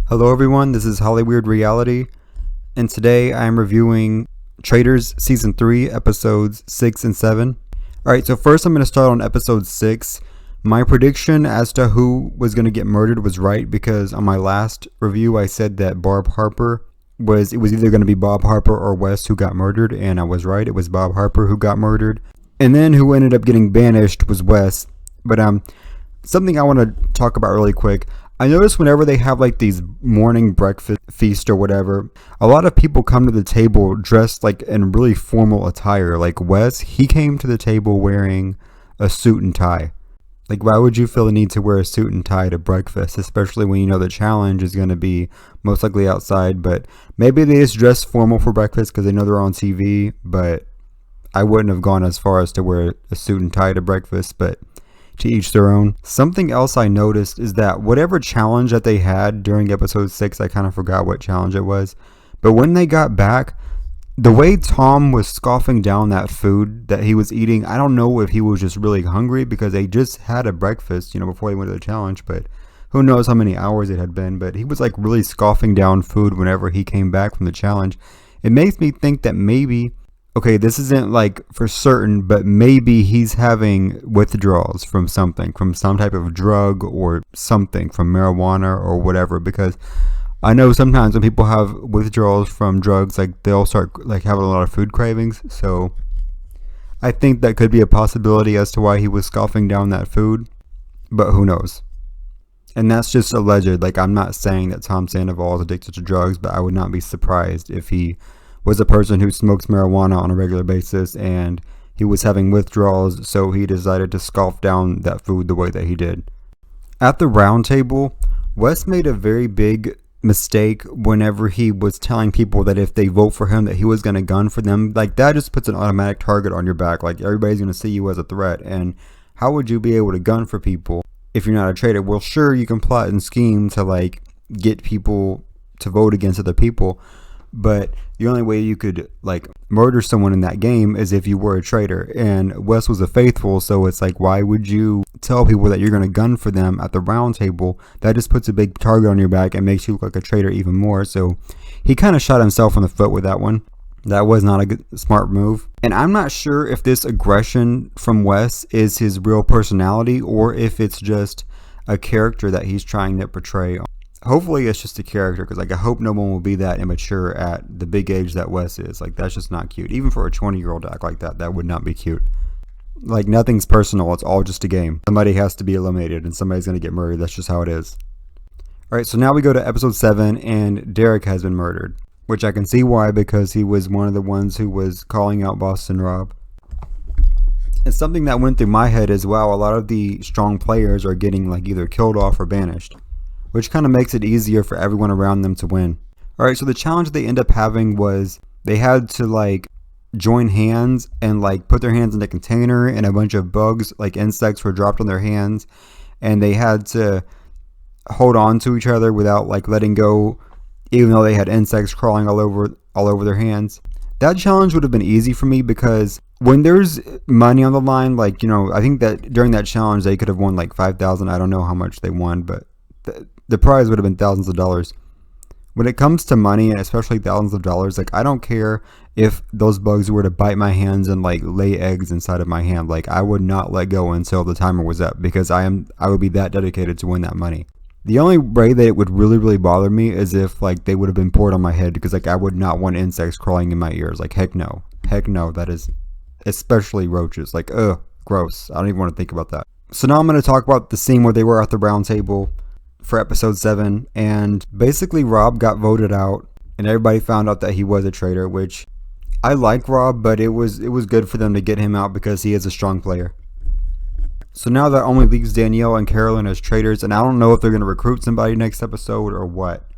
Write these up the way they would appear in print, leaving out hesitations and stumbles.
Hello everyone, this is Hollyweird Reality, and today I am reviewing Traitors Season 3, Episodes 6 and 7. Alright, so first I'm going to start on Episode 6. My prediction as to who was going to get murdered was right, because on my last review I said that it was either going to be Bob Harper or Wes who got murdered, and I was right, it was Bob Harper who got murdered. And then who ended up getting banished was Wes. But something I want to talk about really quick. I notice whenever they have like these morning breakfast feast or whatever, a lot of people come to the table dressed like in really formal attire. Like Wes, he came to the table wearing a suit and tie. Like, why would you feel the need to wear a suit and tie to breakfast, especially when you know the challenge is going to be most likely outside? But maybe they just dress formal for breakfast because they know they're on TV, but I wouldn't have gone as far as to wear a suit and tie to breakfast, but to each their own. Something else I noticed is that whatever challenge that they had during episode 6, I kind of forgot what challenge it was, but when they got back, the way Tom was scoffing down that food that he was eating, I don't know if he was just really hungry because they just had a breakfast, before they went to the challenge, but who knows how many hours it had been, but he was like really scoffing down food whenever he came back from the challenge. It makes me think that maybe, okay, this isn't like for certain, but maybe he's having withdrawals from something, from some type of drug or something, from marijuana or whatever, because I know sometimes when people have withdrawals from drugs, like they'll start like having a lot of food cravings. So I think that could be a possibility as to why he was scoffing down that food, but who knows? And that's just alleged. Like, I'm not saying that Tom Sandoval is addicted to drugs, but I would not be surprised if he was a person who smokes marijuana on a regular basis and he was having withdrawals, so he decided to scoff down that food the way that he did. At the round table, Wes made a very big mistake whenever he was telling people that if they vote for him that he was going to gun for them. Like, that just puts an automatic target on your back. Like, everybody's going to see you as a threat, and how would you be able to gun for people if you're not a traitor? Well, sure, you can plot and scheme to like get people to vote against other people, but the only way you could like murder someone in that game is if you were a traitor, and Wes was a faithful, so it's like, why would you tell people that you're going to gun for them at the round table? That just puts a big target on your back and makes you look like a traitor even more. So he kind of shot himself in the foot with that one. That was not a good, smart move. And I'm not sure if this aggression from Wes is his real personality or if it's just a character that he's trying to portray. Hopefully it's just a character, because like I hope no one will be that immature at the big age that Wes is. Like, that's just not cute. Even for a 20-year-old to act like that, that would not be cute. Like, nothing's personal, it's all just a game. Somebody has to be eliminated and somebody's going to get murdered. That's just how it is. Alright, so now we go to episode 7, and Derek has been murdered, which I can see why, because he was one of the ones who was calling out Boston Rob. It's something that went through my head as well. A lot of the strong players are getting like either killed off or banished, which kind of makes it easier for everyone around them to win. Alright, so the challenge they end up having was they had to like join hands and like put their hands in a container, and a bunch of bugs, like insects, were dropped on their hands, and they had to hold on to each other without like letting go, even though they had insects crawling all over their hands. That challenge would have been easy for me, because when there's money on the line, like, I think that during that challenge they could have won like $5,000. I don't know how much they won, but the prize would have been thousands of dollars. When it comes to money, and especially thousands of dollars, like, I don't care if those bugs were to bite my hands and like lay eggs inside of my hand. Like, I would not let go until the timer was up, because I would be that dedicated to win that money. The only way that it would really bother me is if like they would have been poured on my head, because like I would not want insects crawling in my ears. Like, heck no, that is, especially roaches. Like, ugh, gross. I don't even want to think about that. So now I'm going to talk about the scene where they were at the round table for episode 7, and basically Rob got voted out and everybody found out that he was a traitor, which I like Rob, but it was good for them to get him out because he is a strong player. So now that only leaves Danielle and Carolyn as traitors, and I don't know if they're going to recruit somebody next episode or what.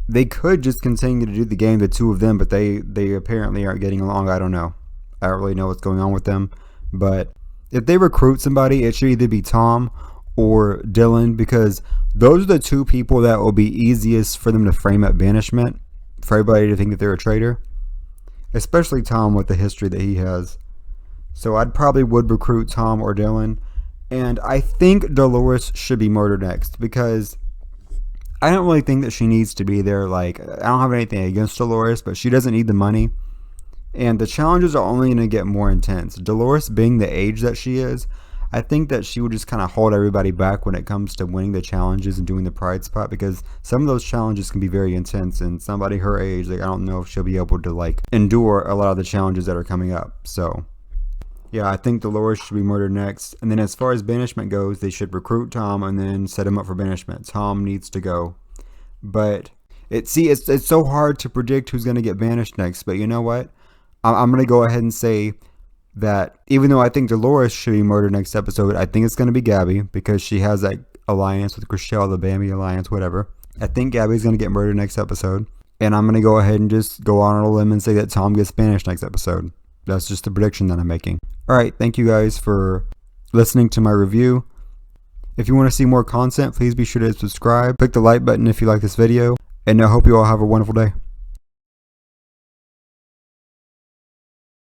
They could just continue to do the game, the two of them, but they apparently aren't getting along. I don't know. I don't really know what's going on with them, but if they recruit somebody, it should either be Tom or Dylan, because those are the two people that will be easiest for them to frame at banishment, for everybody to think that they're a traitor, especially Tom with the history that he has. So I'd probably would recruit Tom or Dylan, and I think Dolores should be murdered next, because I don't really think that she needs to be there. Like, I don't have anything against Dolores, but she doesn't need the money. And the challenges are only going to get more intense. Dolores, being the age that she is, I think that she would just kind of hold everybody back when it comes to winning the challenges and doing the pride spot, because some of those challenges can be very intense, and somebody her age, like, I don't know if she'll be able to like endure a lot of the challenges that are coming up. So yeah, I think Dolores should be murdered next. And then as far as banishment goes, they should recruit Tom and then set him up for banishment. Tom needs to go. But it's so hard to predict who's going to get banished next. But you know what? I'm going to go ahead and say that even though I think Dolores should be murdered next episode, I think it's going to be Gabby, because she has that alliance with Chriselle, the Bambi alliance, whatever. I think Gabby's going to get murdered next episode. And I'm going to go ahead and just go on a limb and say that Tom gets banished next episode. That's just the prediction that I'm making. Alright, thank you guys for listening to my review. If you want to see more content, please be sure to subscribe. Click the like button if you like this video. And I hope you all have a wonderful day.